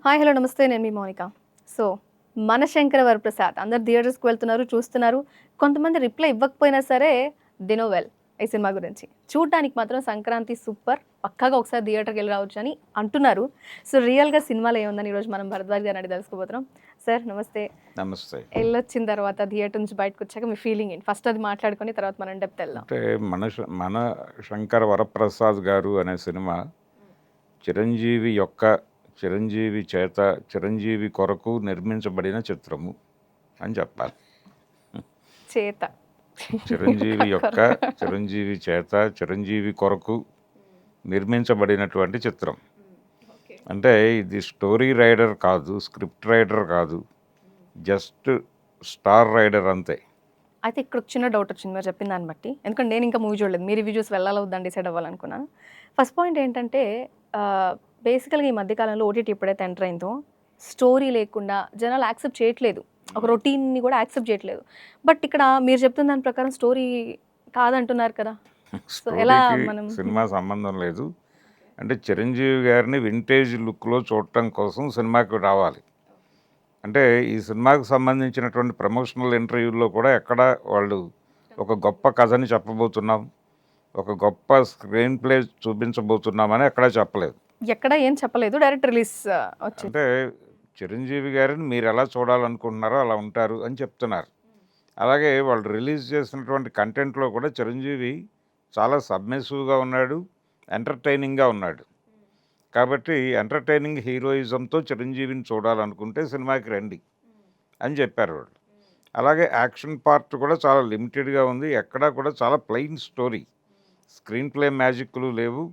Hi hello నమస్తే నేను మీ Mounika. So మనశంకర Varaprasad అందరు థియేటర్స్కి వెళ్తున్నారు చూస్తున్నారు. కొంతమంది రిప్లై ఇవ్వకపోయినా సరే దే నో వెల్ ఈ సినిమా గురించి. చూడడానికి మాత్రం సంక్రాంతి సూపర్, పక్కాగా ఒకసారి థియేటర్కి వెళ్ళి రావచ్చు అని అంటున్నారు. సో రియల్గా సినిమాలో ఏముందని ఈరోజు మనం భరద్వాజ్ గారిని అడిగి తెలుసుకోబోతున్నాం. సార్ నమస్తే. నమస్తే. వెళ్ళొచ్చిన తర్వాత థియేటర్ నుంచి బయటకు వచ్చాక మీ ఫీలింగ్ ఏంటి? ఫస్ట్ అది మాట్లాడుకొని తర్వాత మనం డెప్త్ వెళ్దాం. అంటే మన శంకర వరప్రసాద్ గారు అనే సినిమా చిరంజీవి చేత చిరంజీవి కొరకు నిర్మించబడిన చిత్రము అని చెప్పాలి. చేత చిరంజీవి చేత చిరంజీవి కొరకు నిర్మించబడినటువంటి చిత్రం. అంటే ఇది స్టోరీ రైడర్ కాదు, స్క్రిప్ట్ రైడర్ కాదు, జస్ట్ స్టార్ రైడర్ అంతే. అయితే ఇక్కడ ఒక చిన్న డౌట్ వచ్చింది మీరు చెప్పిన దాన్ని బట్టి. ఎందుకంటే నేను ఇంకా మూవీ చూడలేదు, మీ రివ్యూ చూసి వెళ్ళాలో వద్దని డిసైడ్ అవ్వాలనుకున్నాను. ఫస్ట్ పాయింట్ ఏంటంటే బేసికల్గా ఈ మధ్యకాలంలో ఓటీటీ ఎప్పుడైతే ఎంటర్ అయిందో స్టోరీ లేకుండా జనాలు యాక్సెప్ట్ చేయట్లేదు, ఒక రొటీన్ని కూడా యాక్సెప్ట్ చేయట్లేదు. బట్ ఇక్కడ మీరు చెప్తున్న దాని ప్రకారం స్టోరీ కాదంటున్నారు కదా, సో ఎలా మనం సినిమా సంబంధం లేదు. అంటే చిరంజీవి గారిని వింటేజ్ లుక్లో చూడటం కోసం సినిమాకి రావాలి. అంటే ఈ సినిమాకు సంబంధించినటువంటి ప్రమోషనల్ ఇంటర్వ్యూల్లో కూడా ఎక్కడ వాళ్ళు ఒక గొప్ప కథని చెప్పబోతున్నాం, ఒక గొప్ప స్క్రీన్ ప్లే చూపించబోతున్నామని ఎక్కడా చెప్పలేదు. ఎక్కడ ఏం చెప్పలేదు, డైరెక్ట్ రిలీజ్ వచ్చింది. అంటే చిరంజీవి గారిని మీరు ఎలా చూడాలనుకుంటున్నారో అలా ఉంటారు అని చెప్తున్నారు. అలాగే వాళ్ళు రిలీజ్ చేసినటువంటి కంటెంట్లో కూడా చిరంజీవి చాలా సబ్మిసివ్గా ఉన్నాడు, ఎంటర్టైనింగ్గా ఉన్నాడు. కాబట్టి ఎంటర్టైనింగ్ హీరోయిజంతో చిరంజీవిని చూడాలనుకుంటే సినిమాకి రండి అని చెప్పారు వాళ్ళు. అలాగే యాక్షన్ పార్ట్ కూడా చాలా లిమిటెడ్గా ఉంది, ఎక్కడా కూడా చాలా ప్లెయిన్ స్టోరీ, స్క్రీన్ ప్లే మ్యాజిక్లు లేవు.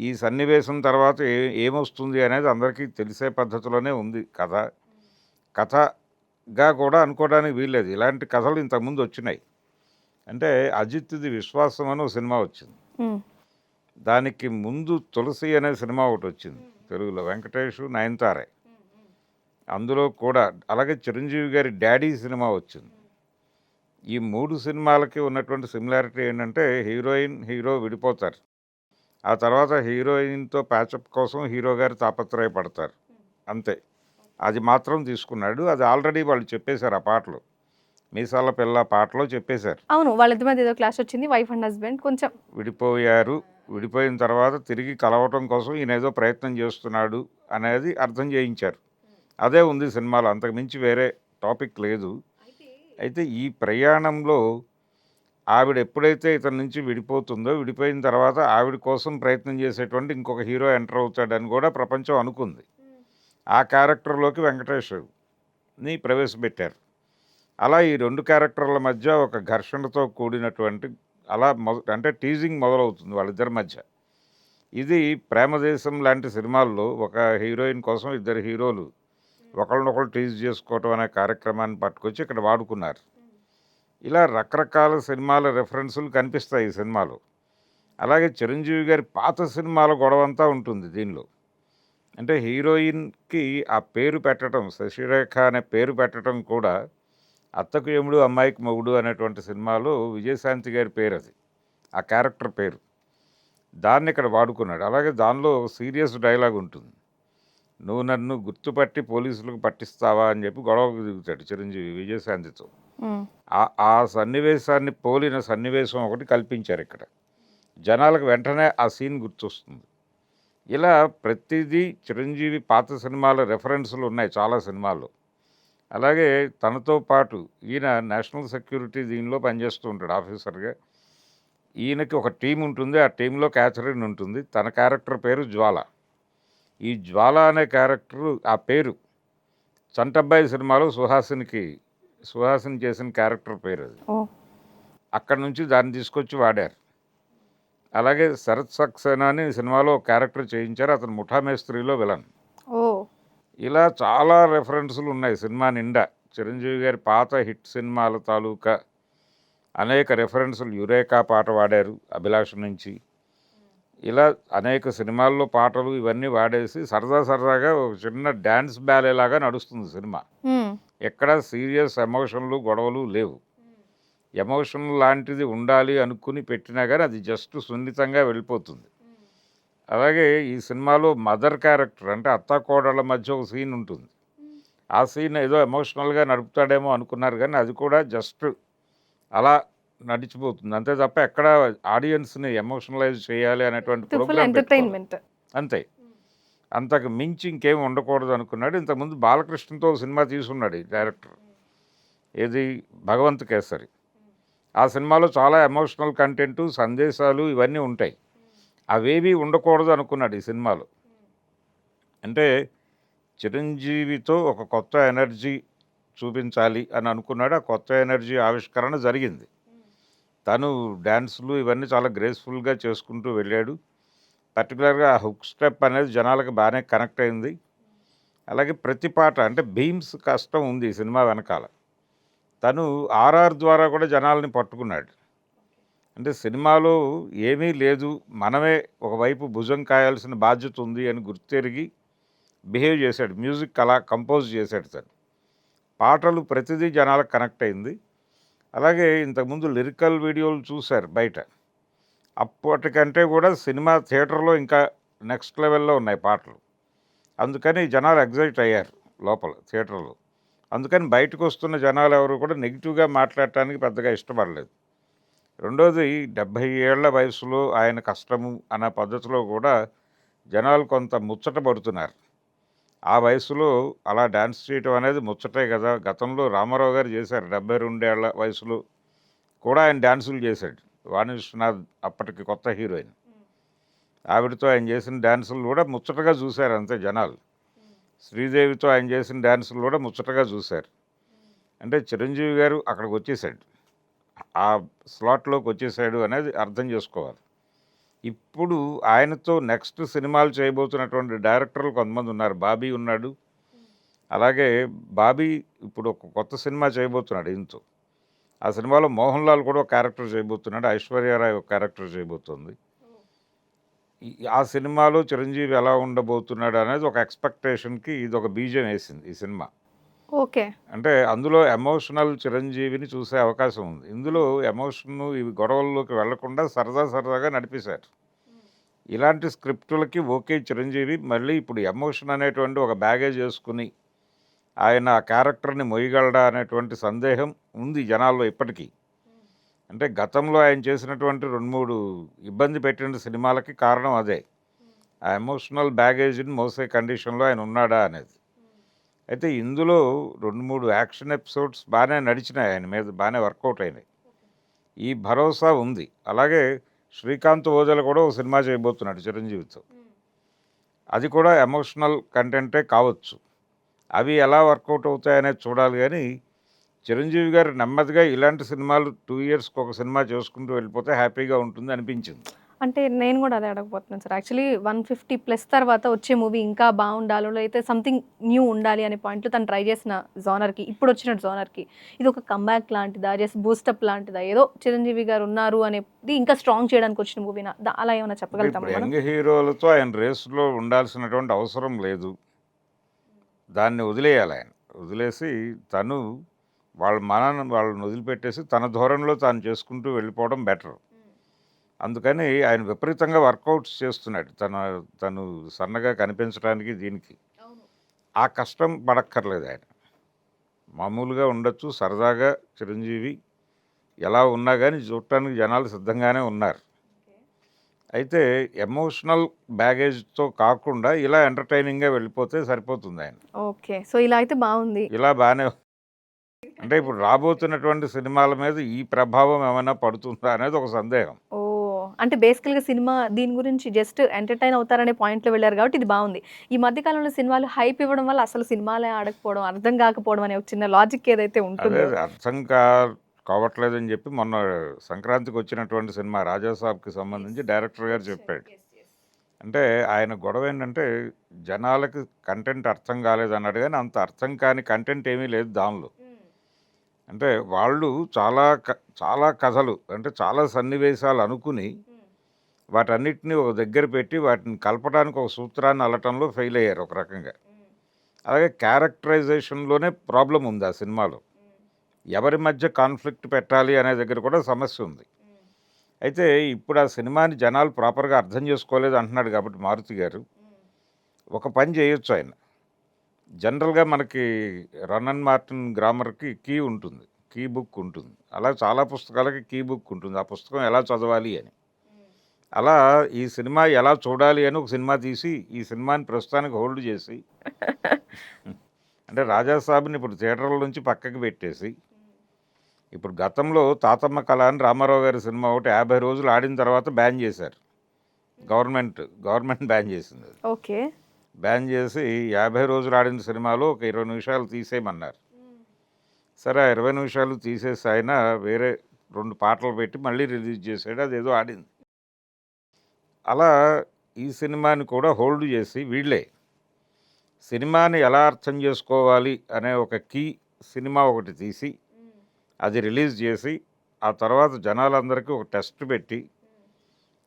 ఈ సన్నివేశం తర్వాత ఏమొస్తుంది అనేది అందరికీ తెలిసే పద్ధతిలోనే ఉంది కథగా కూడా అనుకోవడానికి వీల్లేదు. ఇలాంటి కథలు ఇంతకుముందు వచ్చినాయి. అంటే అజిత్ది విశ్వాసం అని ఒక సినిమా వచ్చింది, దానికి ముందు తులసి అనే సినిమా ఒకటి వచ్చింది తెలుగులో, వెంకటేష్ నయనతారే అందులో కూడా. అలాగే చిరంజీవి గారి డాడీ సినిమా వచ్చింది. ఈ 3 సినిమాలకి ఉన్నటువంటి సిమిలారిటీ ఏంటంటే హీరోయిన్ హీరో విడిపోతారు, ఆ తర్వాత హీరోయిన్తో ప్యాచప్ కోసం హీరో గారు తాపత్రయపడతారు, అంతే. అది మాత్రం తీసుకున్నాడు. అది ఆల్రెడీ వాళ్ళు చెప్పేశారు, ఆ పాటలో, మీసాల పిల్ల పాటలో చెప్పేశారు. అవును, వాళ్ళిద్దరి మధ్య ఏదో క్లాష్ వచ్చింది, వైఫ్ అండ్ హస్బెండ్ కొంచెం విడిపోయారు, విడిపోయిన తర్వాత తిరిగి కలవటం కోసం ఈయన ఏదో ప్రయత్నం చేస్తున్నాడు అనేది అర్థం చేయించారు. అదే ఉంది సినిమాలో, అంతకుమించి వేరే టాపిక్ లేదు. అయితే ఈ ప్రయాణంలో ఆవిడ ఎప్పుడైతే ఇతని నుంచి విడిపోతుందో, విడిపోయిన తర్వాత ఆవిడ కోసం ప్రయత్నం చేసేటువంటి ఇంకొక హీరో ఎంటర్ అవుతాడని కూడా ప్రపంచం అనుకుంది. ఆ క్యారెక్టర్లోకి వెంకటేష్ని ప్రవేశపెట్టారు. అలా ఈ 2 క్యారెక్టర్ల మధ్య ఒక ఘర్షణతో కూడినటువంటి అంటే టీజింగ్ మొదలవుతుంది వాళ్ళిద్దరి మధ్య. ఇది ప్రేమదేశం లాంటి సినిమాల్లో ఒక హీరోయిన్ కోసం 2 హీరోలు ఒకళ్ళనొకళ్ళు టీజ్ చేసుకోవటం అనే కార్యక్రమాన్ని పట్టుకొచ్చి ఇక్కడ వాడుకున్నారు. ఇలా రకరకాల సినిమాల రెఫరెన్సులు కనిపిస్తాయి ఈ సినిమాలో. అలాగే చిరంజీవి గారి పాత సినిమాల గొడవంతా ఉంటుంది దీనిలో. అంటే హీరోయిన్కి ఆ పేరు పెట్టడం, శశిరేఖ అనే పేరు పెట్టడం కూడా అత్తకు యముడు అమ్మాయికి మొగుడు అనేటువంటి సినిమాలో విజయశాంతి గారి పేరు, అది ఆ క్యారెక్టర్ పేరు, దాన్ని ఇక్కడ వాడుకున్నాడు. అలాగే దానిలో సీరియస్ డైలాగ్ ఉంటుంది, నువ్వు నన్ను గుర్తుపట్టి పోలీసులకు పట్టిస్తావా అని చెప్పి గొడవకు దిగుతాడు చిరంజీవి విజయశాంతితో. ఆ సన్నివేశాన్ని పోలిన సన్నివేశం ఒకటి కల్పించారు ఇక్కడ, జనాలకు వెంటనే ఆ సీన్ గుర్తొస్తుంది. ఇలా ప్రతిదీ చిరంజీవి పాత సినిమాల రెఫరెన్సులు ఉన్నాయి చాలా సినిమాల్లో. అలాగే తనతో పాటు ఈయన నేషనల్ సెక్యూరిటీ దీనిలో పనిచేస్తూ ఉంటాడు ఆఫీసర్గా. ఈయనకి ఒక టీం ఉంటుంది, ఆ టీంలో క్యాథరిన్ ఉంటుంది, తన క్యారెక్టర్ పేరు జ్వాల. ఈ జ్వాల అనే క్యారెక్టరు, ఆ పేరు చంటబ్బాయి సినిమాలో సుహాసిని చేసిన క్యారెక్టర్ పేరు అది. అక్కడ నుంచి దాన్ని తీసుకొచ్చి వాడారు. అలాగే శరత్ సక్సేనా అని సినిమాలో క్యారెక్టర్ చేయించారు, అతను ముఠా మేస్త్రిలో విలన్. ఇలా చాలా రెఫరెన్సులు ఉన్నాయి సినిమా నిండా. చిరంజీవి గారి పాత హిట్ సినిమాల తాలూకా అనేక రెఫరెన్సులు, యురేకా పాట వాడారు అభిలాష నుంచి. ఇలా అనేక సినిమాల్లో పాటలు ఇవన్నీ వాడేసి సరదాగా ఒక చిన్న డ్యాన్స్ బ్యాలేలాగా నడుస్తుంది సినిమా. ఎక్కడ సీరియస్ ఎమోషన్లు గొడవలు లేవు. ఎమోషన్ లాంటిది ఉండాలి అనుకుని పెట్టినా కానీ అది జస్ట్ సున్నితంగా వెళ్ళిపోతుంది. అలాగే ఈ సినిమాలో మదర్ క్యారెక్టర్ అంటే అత్తాకోడళ్ళ మధ్య ఒక సీన్ ఉంటుంది. ఆ సీన్ ఏదో ఎమోషనల్గా నడుపుతాడేమో అనుకున్నారు కానీ అది కూడా జస్ట్ అలా నడిచిపోతుంది. అంతే తప్ప ఎక్కడ ఆడియన్స్ని ఎమోషనలైజ్ చేయాలి అనేటువంటి ఫుల్ ప్రోగ్రామ్ పెట్టుకోవాలి. ఎంటర్టైన్మెంట్. అంతే. అంతకు మించి ఇంకేం ఉండకూడదు అనుకున్నాడు. ఇంతకుముందు బాలకృష్ణతో ఒక సినిమా తీసుకున్నాడు ఈ డైరెక్టర్. ఏది భగవంత్ కేసరి. ఆ సినిమాలో చాలా ఎమోషనల్ కంటెంట్, సందేశాలు ఇవన్నీ ఉంటాయి. అవేవి ఉండకూడదు అనుకున్నాడు ఈ సినిమాలో. అంటే చిరంజీవితో ఒక కొత్త ఎనర్జీ చూపించాలి అని అనుకున్నాడు. ఆ కొత్త ఎనర్జీ ఆవిష్కరణ జరిగింది. తను డ్యాన్సులు ఇవన్నీ చాలా గ్రేస్ఫుల్గా చేసుకుంటూ వెళ్ళాడు. పర్టికులర్గా ఆ హుక్ స్టెప్ అనేది జనాలకు బాగానే కనెక్ట్ అయింది. అలాగే ప్రతి పాట అంటే బీమ్స్ కష్టం ఉంది ఈ సినిమా వెనకాల. తను ఆర్ఆర్ ద్వారా కూడా జనాల్ని పట్టుకున్నాడు. అంటే సినిమాలో ఏమీ లేదు, మనమే ఒకవైపు భుజం కాయాల్సిన బాధ్యత ఉంది అని గుర్తెరిగి బిహేవ్ చేశాడు. మ్యూజిక్ అలా కంపోజ్ చేశాడు తను. పాటలు ప్రతిదీ జనాలకు కనెక్ట్ అయింది. అలాగే ఇంతకుముందు లిరికల్ వీడియోలు చూశారు బయట. అప్పటికంటే కూడా సినిమా థియేటర్లో ఇంకా నెక్స్ట్ లెవెల్లో ఉన్నాయి పాటలు. అందుకని జనాలు ఎగ్జైట్ అయ్యారు లోపల థియేటర్లో. అందుకని బయటకు వస్తున్న జనాలు ఎవరు కూడా నెగిటివ్గా మాట్లాడటానికి పెద్దగా ఇష్టపడలేదు. రెండోది 70 ఏళ్ల వయసులో ఆయన కష్టము అన్న పద్ధతిలో కూడా జనాలు కొంత ముచ్చట పడుతున్నారు. ఆ వయసులో అలా డ్యాన్స్ చేయటం అనేది ముచ్చటే కదా. గతంలో రామారావు గారు చేశారు 72 ఏళ్ల వయసులో కూడా ఆయన డ్యాన్సులు చేశాడు. వాణి విశ్వనాథ్ అప్పటికి కొత్త హీరోయిన్. ఆవిడతో ఆయన చేసిన డ్యాన్సులు కూడా ముచ్చటగా చూశారు అంతే జనాలు. శ్రీదేవితో ఆయన చేసిన డ్యాన్సులు కూడా ముచ్చటగా చూశారు. అంటే చిరంజీవి గారు అక్కడికి వచ్చేసాడు, ఆ స్లాట్లోకి వచ్చేసాడు అనేది అర్థం చేసుకోవాలి. ఇప్పుడు ఆయనతో నెక్స్ట్ సినిమాలు చేయబోతున్నటువంటి డైరెక్టర్లు కొంతమంది ఉన్నారు. బాబీ ఉన్నాడు. అలాగే బాబీ ఇప్పుడు ఒక కొత్త సినిమా చేయబోతున్నాడు ఈయనతో. ఆ సినిమాలో మోహన్ లాల్ కూడా ఒక క్యారెక్టర్ చేయబోతున్నాడు. ఐశ్వర్యారాయ్ ఒక క్యారెక్టర్ చేయబోతుంది. ఆ సినిమాలో చిరంజీవి ఎలా ఉండబోతున్నాడు అనేది ఒక ఎక్స్పెక్టేషన్కి ఇది ఒక బీజం వేసింది ఈ సినిమా. ఓకే. అంటే అందులో ఎమోషనల్ చిరంజీవిని చూసే అవకాశం ఉంది. ఇందులో ఎమోషన్ ఇవి గొడవల్లోకి వెళ్లకుండా సరదాగా నడిపేశారు. ఇలాంటి స్క్రిప్టులకి ఓకే చిరంజీవి. మళ్ళీ ఇప్పుడు ఎమోషన్ అనేటువంటి ఒక బ్యాగేజ్ వేసుకుని ఆయన ఆ క్యారెక్టర్ని మొయ్యగలడా అనేటువంటి సందేహం ఉంది జనాల్లో ఇప్పటికీ. అంటే గతంలో ఆయన చేసినటువంటి 2-3 ఇబ్బంది పెట్టిన సినిమాలకి కారణం అదే. ఆ ఎమోషనల్ బ్యాగేజ్ని మోసే కండిషన్లో ఆయన ఉన్నాడా అనేది. అయితే ఇందులో 2-3 యాక్షన్ ఎపిసోడ్స్ బాగానే నడిచినాయి, ఆయన మీద బాగానే వర్కౌట్ అయినాయి. ఈ భరోసా ఉంది. అలాగే శ్రీకాంత్ ఓజల కూడా ఒక సినిమా చేయబోతున్నాడు చిరంజీవితో. అది కూడా ఎమోషనల్ కంటెంటే కావచ్చు. అవి ఎలా వర్కౌట్ అవుతాయనేది చూడాలి. కానీ చిరంజీవి గారు నెమ్మదిగా ఇలాంటి సినిమాలు 2 ఇయర్స్కి ఒక సినిమా చేసుకుంటూ వెళ్ళిపోతే హ్యాపీగా ఉంటుంది అనిపించింది. అంటే నేను కూడా అదే అడగబోతున్నాను సార్. యాక్చువల్లీ 150+ తర్వాత వచ్చే మూవీ ఇంకా బాగుండాలో అయితే సంథింగ్ న్యూ ఉండాలి అనే పాయింట్లో తను ట్రై చేసిన జోనర్కి, ఇప్పుడు వచ్చిన జోనర్కి ఇది ఒక కంబ్యాక్ లాంటిదా, జస్ట్ బూస్టప్ లాంటిదా, ఏదో చిరంజీవి గారు ఉన్నారు అనేది ఇంకా స్ట్రాంగ్ చేయడానికి వచ్చిన మూవీనా, అలా ఏమైనా చెప్పగలుగుతామా మనం? యంగ్ హీరోలతో ఆయన రేసులో ఉండాల్సినటువంటి అవసరం లేదు. దాన్ని వదిలేయాలి. ఆయన వదిలేసి తను వాళ్ళని వదిలిపెట్టేసి తన ధోరణిలో తాను చేసుకుంటూ వెళ్ళిపోవడం బెటర్. అందుకని ఆయన విపరీతంగా వర్కౌట్స్ చేస్తున్నాడు తను సన్నగా కనిపించడానికి. దీనికి ఆ కష్టం పడక్కర్లేదు. ఆయన మామూలుగా ఉండొచ్చు, సరదాగా చిరంజీవి ఎలా ఉన్నా కానీ చూడటానికి జనాలు సిద్ధంగానే ఉన్నారు. అయితే ఎమోషనల్ బ్యాగేజ్తో కాకుండా ఇలా ఎంటర్టైనింగ్గా వెళ్ళిపోతే సరిపోతుంది ఆయన. ఓకే. సో ఇలా అయితే బాగుంది. ఇలా బాగానే అంటే ఇప్పుడు రాబోతున్నటువంటి సినిమాల మీద ఈ ప్రభావం ఏమైనా పడుతుందా అనేది ఒక సందేహం. ఓ అంటే బేసికల్గా సినిమా దీని గురించి జస్ట్ ఎంటర్టైన్ అవుతారనే పాయింట్లో వెళ్ళారు కాబట్టి ఇది బాగుంది. ఈ మధ్య కాలంలో సినిమాలు హైప్ ఇవ్వడం వల్ల అసలు సినిమాలే ఆడకపోవడం, అర్థం కాకపోవడం అనే ఒక చిన్న లాజిక్ ఏదైతే అదే ఉంటుందో అర్థం కావట్లేదని చెప్పి మొన్న సంక్రాంతికి వచ్చినటువంటి సినిమా రాజాసాబ్కి సంబంధించి డైరెక్టర్ గారు చెప్పాడు. అంటే ఆయన గొడవ ఏంటంటే జనాలకి కంటెంట్ అర్థం కాలేదన్నాడు, కానీ అంత అర్థం కాని కంటెంట్ ఏమీ లేదు దానిలో. అంటే వాళ్ళు చాలా కథలు అంటే చాలా సన్నివేశాలు అనుకుని వాటన్నిటిని ఒక దగ్గర పెట్టి వాటిని కలపడానికి ఒక సూత్రాన్ని అల్లటంలో ఫెయిల్ అయ్యారు ఒక రకంగా. అలాగే క్యారెక్టరైజేషన్లోనే ప్రాబ్లం ఉంది ఆ సినిమాలో. ఎవరి మధ్య కాన్ఫ్లిక్ట్ పెట్టాలి అనే దగ్గర కూడా సమస్య ఉంది. అయితే ఇప్పుడు ఆ సినిమాని జనాలు ప్రాపర్గా అర్థం చేసుకోలేదు అంటున్నాడు కాబట్టి మారుతి గారు ఒక పని చేయొచ్చు ఆయన. జనరల్గా మనకి రన్నన్ మార్టిన్ గ్రామర్కి కీ ఉంటుంది, కీ బుక్ ఉంటుంది. అలా చాలా పుస్తకాలకి కీ బుక్ ఉంటుంది, ఆ పుస్తకం ఎలా చదవాలి అని. అలా ఈ సినిమా ఎలా చూడాలి అని ఒక సినిమా తీసి ఈ సినిమాని ప్రస్తుతానికి హోల్డ్ చేసి అంటే రాజాసాబ్ని ఇప్పుడు థియేటర్ల నుంచి పక్కకి పెట్టేసి ఇప్పుడు గతంలో తాతమ్మ కళ అని రామారావు గారి సినిమా ఒకటి 50 రోజులు ఆడిన తర్వాత బ్యాన్ చేశారు. గవర్నమెంట్ బ్యాన్ చేసింది అది. ఓకే. బ్యాన్ చేసి 50 రోజులు ఆడిన సినిమాలో ఒక 20 నిమిషాలు తీసేయమన్నారు. సరే ఆ 20 నిమిషాలు తీసేసి ఆయన వేరే 2 పాటలు పెట్టి మళ్ళీ రిలీజ్ చేశాడు, అదేదో ఆడింది. అలా ఈ సినిమాని కూడా హోల్డ్ చేసి వీళ్ళే సినిమాని ఎలా అర్థం చేసుకోవాలి అనే ఒక కీ సినిమా ఒకటి తీసి అది రిలీజ్ చేసి ఆ తర్వాత జనాలందరికీ ఒక టెస్ట్ పెట్టి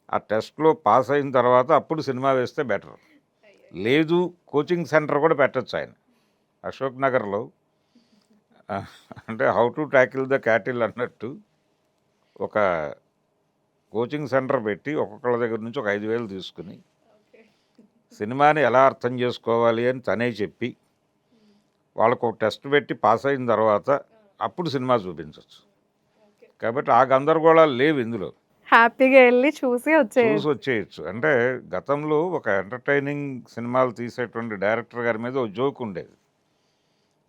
ఆ టెస్ట్లో పాస్ అయిన తర్వాత అప్పుడు సినిమా వేస్తే బెటర్. లేదు కోచింగ్ సెంటర్ కూడా పెట్టచ్చు ఆయన అశోక్ నగర్లో. అంటే how to tackle the cattle అన్నట్టు ఒక కోచింగ్ సెంటర్ పెట్టి ఒక్కొక్కళ్ళ దగ్గర నుంచి ఒక 5,000 తీసుకుని సినిమాని ఎలా అర్థం చేసుకోవాలి అని తనే చెప్పి వాళ్ళకు ఒక టెస్ట్ పెట్టి పాస్ అయిన తర్వాత అప్పుడు సినిమా చూపించవచ్చు. కాబట్టి ఆ గందరగోళాలు లేవు ఇందులో, హ్యాపీగా వెళ్ళి చూసి చూసి వచ్చేయచ్చు. అంటే గతంలో ఒక ఎంటర్టైనింగ్ సినిమాలు తీసేటువంటి డైరెక్టర్ గారి మీద ఒక జోక్ ఉండేది.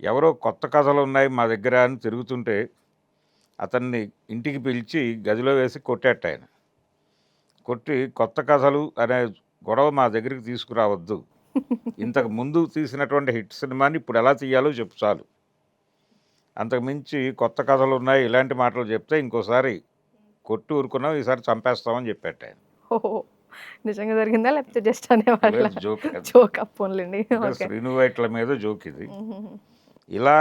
ఎవరో కొత్త కథలు ఉన్నాయి మా దగ్గర అని తిరుగుతుంటే అతన్ని ఇంటికి పిలిచి గదిలో వేసి కొట్టేట ఆయన. కొట్టి కొత్త కథలు అనే గొడవ మా దగ్గరికి తీసుకురావద్దు, ఇంతకు ముందు తీసినటువంటి హిట్ సినిమాని ఇప్పుడు ఎలా తీయాలో చెప్పు చాలు, అంతకు మించి కొత్త కథలు ఉన్నాయి ఇలాంటి మాటలు చెప్తే ఇంకోసారి కొట్టి ఊరుకున్నాం, ఈసారి చంపేస్తామని చెప్పేట ఆయన. ఓహో! నిజంగా జరిగిందా లేకపోతే జస్ట్ అనేవాళ్ళ? లేదు, జోక్ అది. జోక్ పోన్లేండి. అంటే ఓకే. శ్రీను వైట్ల మీద జోక్ ఇది. హుహుహు. ఇలా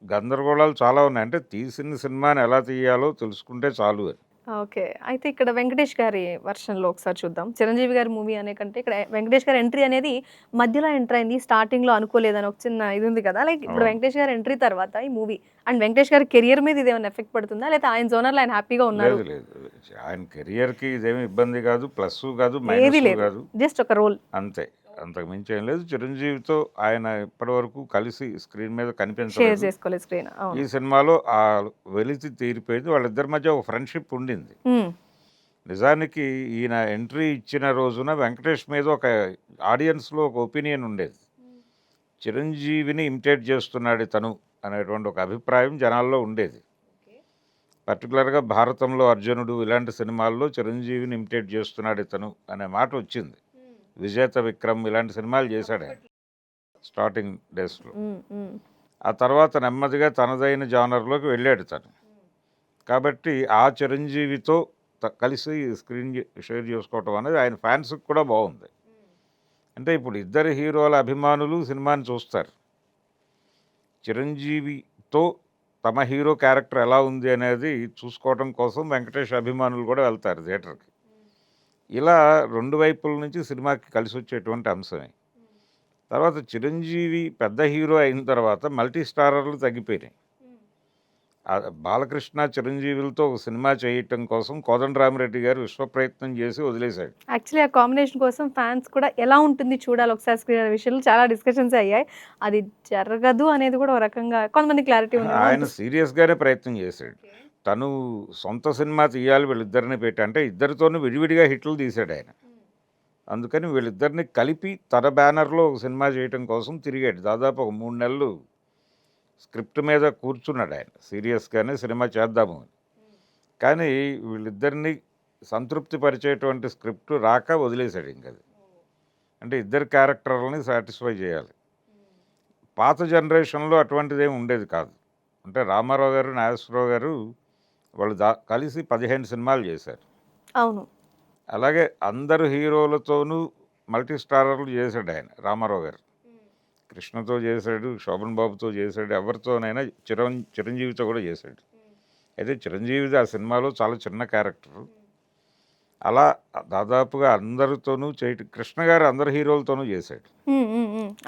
గందరగోళాలు చాలా ఉన్నాయి. అంటే తీసిన సినిమాని ఎలా తీయాలో తెలుసుకుంటే చాలు అని. ఓకే. అయితే ఇక్కడ వెంకటేష్ గారి వెర్షన్‌లో ఒకసారి చూద్దాం. చిరంజీవి గారి మూవీ అనే కంటే ఇక్కడ వెంకటేష్ గారి ఎంట్రీ అనేది మధ్యలో ఎంటర్ అయింది. స్టార్టింగ్‌లో అనుకోలేదని ఒక చిన్న ఇది ఉంది కదా! లైక్ ఇప్పుడు అవును. వెంకటేష్ గారి ఎంట్రీ తర్వాత ఈ మూవీ అండ్ వెంకటేష్ గారి కెరియర్ మీద ఇదేమైనా ఎఫెక్ట్ పడుతుందా? లేకపోతే ఆయన జోనర్‌లో ఆయన హ్యాపీగా ఉన్నారు? లేదు లేదు, ఆయన కెరియర్కి ఇదేమి ఇబ్బంది కాదు, ప్లస్ కాదు, ఏది మైనస్ లేదు. కాదు, జస్ట్ ఒక రోల్. అంతే. అంతకు మించి ఏం లేదు. చిరంజీవితో ఆయన ఇప్పటివరకు కలిసి స్క్రీన్ మీద షేర్ కనిపించలేదు. చేసుకోలేదు స్క్రీన్. ఈ అవును. సినిమాలో ఆ వెలితి తీరిపోయింది. వాళ్ళిద్దరి మధ్య ఒక ఫ్రెండ్షిప్ ఉండింది. హ్మ్. నిజానికి ఈయన ఎంట్రీ ఇచ్చిన రోజున వెంకటేష్ మీద ఒక ఆడియన్స్లో ఒక ఒపీనియన్ ఉండేది. చిరంజీవిని ఇమిటేట్ చేస్తున్నాడు తను అనేటువంటి ఒక అభిప్రాయం జనాల్లో ఉండేది. పర్టికులర్గా భారతంలో అర్జునుడు ఇలాంటి సినిమాల్లో చిరంజీవిని ఇమిటేట్ చేస్తున్నాడు ఇతను అనే మాట వచ్చింది. విజేత విక్రమ్ ఇలాంటి సినిమాలు చేశాడు ఆయన స్టార్టింగ్ డేస్లో. హ్మ్. హ్మ్. ఆ తర్వాత నెమ్మదిగా తనదైన జానర్లోకి వెళ్ళాడు తను. కాబట్టి ఆ చిరంజీవితో కలిసి స్క్రీన్ షేర్ చేసుకోవటం అనేది ఆయన ఫ్యాన్స్కి కూడా బాగుంది. అంటే ఇప్పుడు ఇద్దరు హీరోల అభిమానులు సినిమాని చూస్తారు. చిరంజీవితో తమ హీరో క్యారెక్టర్ ఎలా ఉంది అనేది చూసుకోవడం కోసం వెంకటేష్ అభిమానులు కూడా వెళ్తారు థియేటర్కి. ఇలా రెండు వైపుల నుంచి సినిమాకి కలిసి వచ్చేటువంటి అంశమే. తర్వాత చిరంజీవి పెద్ద హీరో అయిన తర్వాత మల్టీ స్టారర్లు తగ్గిపోయినాయి. బాలకృష్ణ చిరంజీవులతో ఒక సినిమా చేయటం కోసం కోదండరామిరెడ్డి గారు విశ్వ ప్రయత్నం చేసి వదిలేశాడు. యాక్చువల్లీ ఆ కాంబినేషన్ కోసం ఫ్యాన్స్ కూడా ఎలా ఉంటుంది చూడాలి ఒకసారి స్క్రీన్ అనే విషయంలో చాలా డిస్కషన్స్ అయ్యాయి. అది జరగదు అనేది కూడా ఒక రకంగా కొంతమంది క్లారిటీ ఉంది. ఆయన సీరియస్గానే ప్రయత్నం చేశాడు. తను సొంత సినిమా తీయాలి వీళ్ళిద్దరిని పెట్టి, అంటే ఇద్దరితోనూ విడివిడిగా హిట్లు తీశాడు ఆయన. అందుకని వీళ్ళిద్దరిని కలిపి తన బ్యానర్లో ఒక సినిమా చేయటం కోసం తిరిగాడు. దాదాపు ఒక 3 నెలలు స్క్రిప్ట్ మీద కూర్చున్నాడు ఆయన, సీరియస్గానే సినిమా చేద్దాము అని. కానీ వీళ్ళిద్దరిని సంతృప్తి పరిచేటువంటి స్క్రిప్ట్ రాక వదిలేశాడు ఇంకది. అంటే ఇద్దరు క్యారెక్టర్లని సాటిస్ఫై చేయాలి. పాత జనరేషన్లో అటువంటిదేమి ఉండేది కాదు. అంటే రామారావు గారు, నాగేశ్వరరావు గారు వాళ్ళు కలిసి 15 సినిమాలు చేశారు. అవును. అలాగే అందరు హీరోలతోనూ మల్టీ స్టారర్లు చేశాడు ఆయన రామారావు గారు. కృష్ణతో చేశాడు, శోభన్ బాబుతో చేశాడు, ఎవరితోనైనా చిరంజీవితో కూడా చేశాడు. అయితే చిరంజీవిది ఆ సినిమాలో చాలా చిన్న క్యారెక్టర్. అలా దాదాపుగా అందరితోనూ కృష్ణ గారు అందరు హీరోలతోనూ చేశాడు.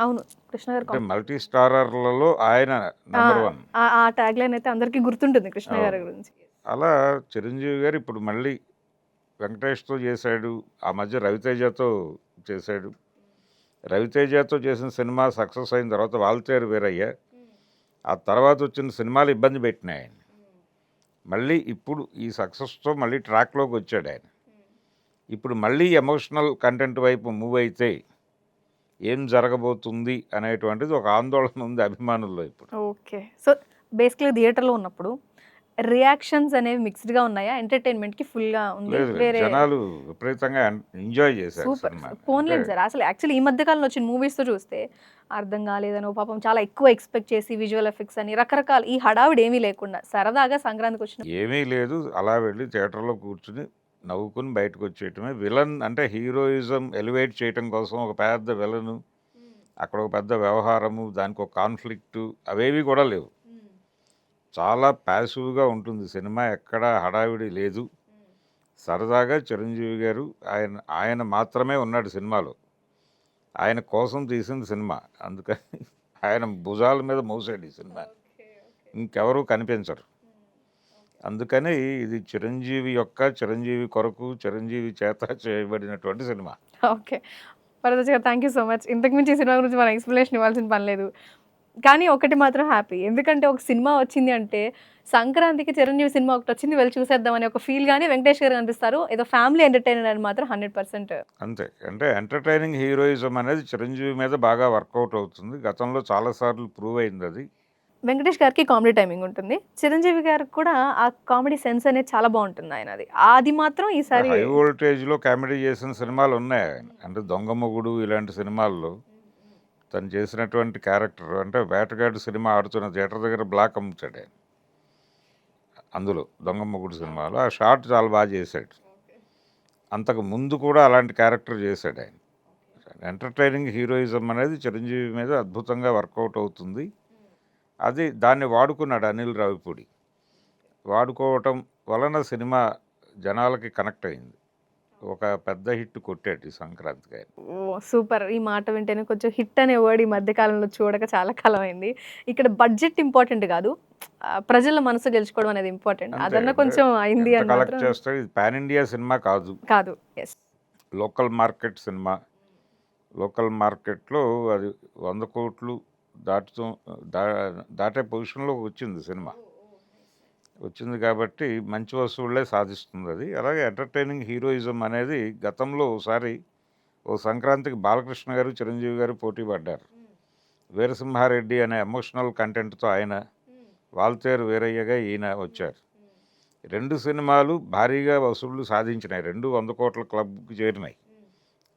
అవును. కృష్ణ గారు అంటే మల్టీ స్టారర్లలో ఆయన నెంబర్ 1. ఆ ట్యాగ్ లైన్ అయితే అందరికీ గుర్తుంటుంది కృష్ణ గారి గురించి. అలా చిరంజీవి గారు ఇప్పుడు మళ్ళీ వెంకటేష్తో చేశాడు, ఆ మధ్య రవితేజతో చేశాడు. రవితేజతో చేసిన సినిమా సక్సెస్ అయిన తర్వాత వాల్తేరు వీరయ్య, ఆ తర్వాత వచ్చిన సినిమాలు ఇబ్బంది పెట్టినాయి ఆయన. మళ్ళీ ఇప్పుడు ఈ సక్సెస్తో మళ్ళీ ట్రాక్లోకి వచ్చాడు ఆయన. ఇప్పుడు మళ్ళీ ఎమోషనల్ కంటెంట్ వైపు మూవ్ అయితే ఏం జరగబోతుంది అనేటువంటిది ఒక ఆందోళన ఉంది అభిమానుల్లో ఇప్పుడు. ఓకే. సో బేసిక్‌లీ థియేటర్‌లో ఉన్నప్పుడు రియాక్షన్స్ అనేవి మిక్స్డ్‌గా ఉన్నాయా? ఎంటర్‌టైన్‌మెంట్‌కి ఫుల్‌గా ఉంది. లేదు వేరే జనాలు విపరీతంగా ఎంజాయ్ చేశారు సూపర్. సినిమా. పోన్లేండి సార్. అసలు యాక్చువల్లీ ఈ మధ్య కాలంలో వచ్చిన మూవీస్‌తో చూస్తే అర్థం కాలేదనో, పాపం చాలా ఎక్కువ ఎక్స్‌పెక్ట్ చేసి విజువల్ ఎఫెక్ట్స్ అని రకరకాల ఈ హడావిడి ఏమీ లేకుండా సరదాగా సంక్రాంతికి వచ్చిన ఏమీ లేదు, అలా వెళ్ళి థియేటర్లో కూర్చుని నవ్వుకుని బయటకు వచ్చేయటమే. విలన్ అంటే హీరోయిజం ఎలివేట్ చేయటం కోసం ఒక పెద్ద విలను, అక్కడ ఒక పెద్ద వ్యవహారము, దానికి ఒక కాన్ఫ్లిక్టు అవేవి కూడా లేవు. చాలా ప్యాసివ్గా ఉంటుంది సినిమా, ఎక్కడ హడావిడి లేదు. సరదాగా చిరంజీవి గారు ఆయన మాత్రమే ఉన్నాడు సినిమాలో. ఆయన కోసం తీసిన సినిమా, అందుకని ఆయన భుజాల మీద మోసాడు ఈ సినిమా. ఇంకెవరూ కనిపించరు. అందుకని ఇది చిరంజీవి కొరకు చిరంజీవి చేత చేయబడినటువంటి సినిమా. ఓకే. వరదరాజు గారు థ్యాంక్ యూ సో మచ్. ఇంతకు మించి ఈ సినిమా గురించి మనం ఎక్స్‌ప్లనేషన్ ఇవ్వాల్సిన పని లేదు. కానీ ఒకటి మాత్రం హ్యాపీ. ఎందుకంటే ఒక సినిమా వచ్చింది అంటే సంక్రాంతికి చిరంజీవి సినిమా ఒకటి వచ్చింది, వెళ్ళి చూసేద్దాం అనే ఒక ఫీల్ గానీ వెంకటేష్ గారు కనిపిస్తారు. ఏదో ఫ్యామిలీ ఎంటర్‌టైనర్ అని మాత్రం 100%. అంతే. అంటే ఎంటర్టైనింగ్ హీరోయిజం అనేది చిరంజీవి మీద బాగా వర్కౌట్ అవుతుంది. గతంలో చాలాసార్లు ప్రూవ్ అయింది అది. వెంకటేష్ గారికి కామెడీ టైమింగ్ ఉంటుంది. చిరంజీవి గారికి కూడా ఆ కామెడీ సెన్స్ అనేది చాలా బాగుంటుంది ఆయనది. అది మాత్రం ఈసారి హై వోల్టేజ్లో కామెడీ చేసిన సినిమాలు ఉన్నాయి ఆయన. అంటే దొంగ మొగుడు ఇలాంటి సినిమాల్లో తను చేసినటువంటి క్యారెక్టర్, అంటే వేటగాడు సినిమా ఆడుతున్న థియేటర్ దగ్గర బ్లాక్ అమ్ముతాడు ఆయన. అందులో దొంగ మొగుడు సినిమాలో ఆ షాట్ చాలా బాగా చేశాడు. అంతకు ముందు కూడా అలాంటి క్యారెక్టర్ చేశాడు ఆయన. ఎంటర్టైనింగ్ హీరోయిజం అనేది చిరంజీవి మీద అద్భుతంగా వర్కౌట్ అవుతుంది. దాన్ని వాడుకున్నాడు అనిల్ రావిపూడి. వాడుకోవటం వలన సినిమా జనాలకి కనెక్ట్ అయింది. ఒక పెద్ద హిట్ కొట్టాడు ఈ సంక్రాంతికి ఆయన. ఓ సూపర్. ఈ మాట వింటేనే కొంచెం హిట్ అనే వర్డ్ ఈ మధ్య కాలంలో చూడక చాలా కాలం అయింది. ఇక్కడ బడ్జెట్ ఇంపార్టెంట్ కాదు, ప్రజల మనసు గెలుచుకోవడం అనేది ఇంపార్టెంట్. అంతే. అదన్నా కొంచెం అయింది అని కలెక్ట్ మాత్రం చేస్తే ఇది పాన్ ఇండియా సినిమా కాదు, కాదు. Yes. Local market cinema. Local మార్కెట్లో అది 100 కోట్లు దాటే పొజిషన్లో వచ్చింది సినిమా. వచ్చింది కాబట్టి మంచి వసూళ్లే సాధిస్తుంది అది. అలాగే ఎంటర్టైనింగ్ హీరోయిజం అనేది గతంలో ఓ సంక్రాంతికి బాలకృష్ణ గారు చిరంజీవి గారు పోటీ పడ్డారు. వీరసింహారెడ్డి అనే ఎమోషనల్ కంటెంట్తో ఆయన, వాల్తేరు వీరయ్యగా ఈయన వచ్చారు. 2 సినిమాలు భారీగా వసూళ్లు సాధించినాయి, 2 100 కోట్ల క్లబ్కి చేరినాయి.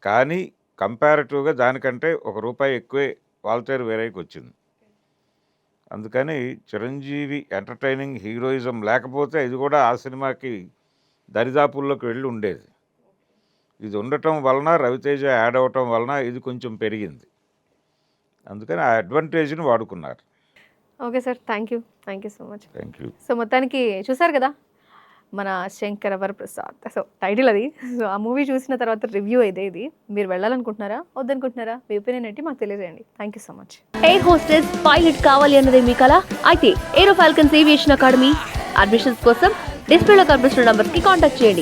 కానీ కంపారిటివ్గా దానికంటే ₹1 ఎక్కువే వాల్తేరు వీరయ్యకి వచ్చింది. అందుకని చిరంజీవి ఎంటర్టైనింగ్ హీరోయిజం లేకపోతే ఇది కూడా ఆ సినిమాకి దరిదాపుల్లోకి వెళ్ళి ఉండేది. ఇది ఉండటం వలన, రవితేజ యాడ్ అవటం వలన ఇది కొంచెం పెరిగింది. అందుకని ఆ అడ్వాంటేజ్ని వాడుకున్నారు. Okay sir. Thank you so much. Thank you. So మొత్తానికి చూసారు కదా మన శంకర వరప్రసాద్. సో టైటిల్ అది. సో ఆ మూవీ చూసిన తర్వాత రివ్యూ ఇది. మీరు వెళ్ళాలనుకుంటున్నారా, వద్దనుకుంటున్నారా? మీ ఒపీనియన్ ఏంటి మాకు తెలియజేయండి. Thank you so much. Air hostess pilot కావాలి అన్నదే మీ కల అయితే ఏరో ఫాల్కన్స్ ఏవియేషన్ అకాడమీ అడ్మిషన్స్ కోసం డిస్ప్లేలో కనిపిస్తున్న నంబర్స్ కి కాంటాక్ట్ చేయండి.